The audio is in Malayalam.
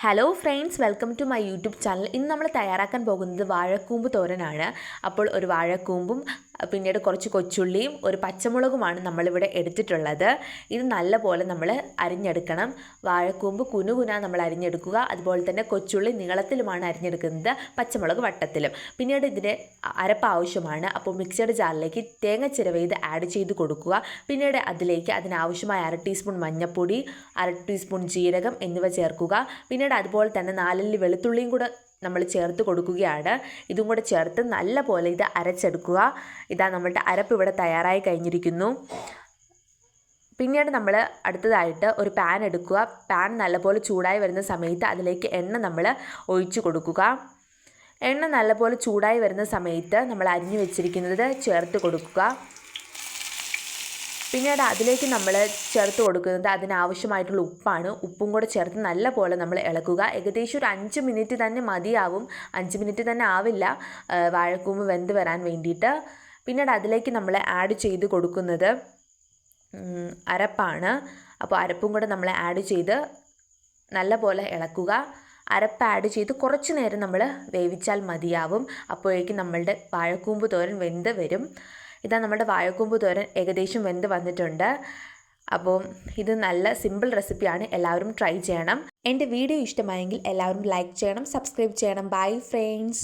Hello friends, welcome to my YouTube channel. ഇന്ന് നമ്മൾ തയ്യാറാക്കാൻ പോകുന്നത് വാഴക്കൂമ്പ് തോരനാണ്. അപ്പോൾ ഒരു വാഴക്കൂമ്പും പിന്നീട് കുറച്ച് കൊച്ചുള്ളിയും ഒരു പച്ചമുളകുമാണ് നമ്മളിവിടെ എടുത്തിട്ടുള്ളത്. ഇത് നല്ലപോലെ നമ്മൾ അരിഞ്ഞെടുക്കണം. വാഴക്കൂമ്പ് കുനുകുന നമ്മൾ അരിഞ്ഞെടുക്കുക. അതുപോലെ തന്നെ കൊച്ചുള്ളി നീളത്തിലുമാണ് അരിഞ്ഞെടുക്കുന്നത്, പച്ചമുളക് വട്ടത്തിലും. പിന്നീട് ഇതിൻ്റെ അരപ്പ് ആവശ്യമാണ്. അപ്പോൾ മിക്സഡ് ജാറിലേക്ക് തേങ്ങ ചിരവിയത് ആഡ് ചെയ്ത് കൊടുക്കുക. പിന്നീട് അതിലേക്ക് അതിനാവശ്യമായ 1/2 ടീസ്പൂൺ മഞ്ഞൾപ്പൊടി, 1/2 ടീസ്പൂൺ ജീരകം എന്നിവ ചേർക്കുക. പിന്നീട് അതുപോലെ തന്നെ 4 അല്ലി വെളുത്തുള്ളിയും കൂടെ നമ്മൾ ചേർത്ത് കൊടുക്കുകയാണ്. ഇതും കൂടെ ചേർത്ത് നല്ല പോലെ ഇത് അരച്ചെടുക്കുക. ഇതാ നമ്മളുടെ അരപ്പ് ഇവിടെ തയ്യാറായി കഴിഞ്ഞിരിക്കുന്നു. പിന്നീട് നമ്മൾ അടുത്തതായിട്ട് ഒരു പാൻ എടുക്കുക. പാൻ നല്ലപോലെ ചൂടായി വരുന്ന സമയത്ത് അതിലേക്ക് എണ്ണ നമ്മൾ ഒഴിച്ചു കൊടുക്കുക. എണ്ണ നല്ലപോലെ ചൂടായി വരുന്ന സമയത്ത് നമ്മൾ അരിഞ്ഞു വെച്ചിരിക്കുന്നത് ചേർത്ത് കൊടുക്കുക. പിന്നീട് അതിലേക്ക് നമ്മൾ ചേർത്ത് കൊടുക്കുന്നത് അതിനാവശ്യമായിട്ടുള്ള ഉപ്പാണ്. ഉപ്പും കൂടെ ചേർത്ത് നല്ല പോലെ നമ്മൾ ഇളക്കുക. ഏകദേശം ഒരു 5 മിനിറ്റ് തന്നെ മതിയാവും. 5 മിനിറ്റ് തന്നെ ആവില്ല വാഴക്കൂമ്പ് വെന്ത് വരാൻ വേണ്ടിയിട്ട്. പിന്നീട് അതിലേക്ക് നമ്മൾ ആഡ് ചെയ്ത് കൊടുക്കുന്നത് അരപ്പാണ്. അപ്പോൾ അരപ്പും കൂടെ നമ്മൾ ആഡ് ചെയ്ത് നല്ല പോലെ ഇളക്കുക. അരപ്പ് ആഡ് ചെയ്ത് കുറച്ച് നേരം നമ്മൾ വേവിച്ചാൽ മതിയാവും. അപ്പോഴേക്കും നമ്മളുടെ വാഴക്കൂമ്പ് തോരൻ വെന്ത് വരും. ഇതാ നമ്മുടെ വാഴക്കൂമ്പ് തോരൻ ഏകദേശം വെന്ത് വന്നിട്ടുണ്ട്. അപ്പോൾ ഇത് നല്ല സിമ്പിൾ റെസിപ്പിയാണ്, എല്ലാവരും ട്രൈ ചെയ്യണം. എൻ്റെ വീഡിയോ ഇഷ്ടമായെങ്കിൽ എല്ലാവരും ലൈക്ക് ചെയ്യണം, സബ്സ്ക്രൈബ് ചെയ്യണം. Bye friends.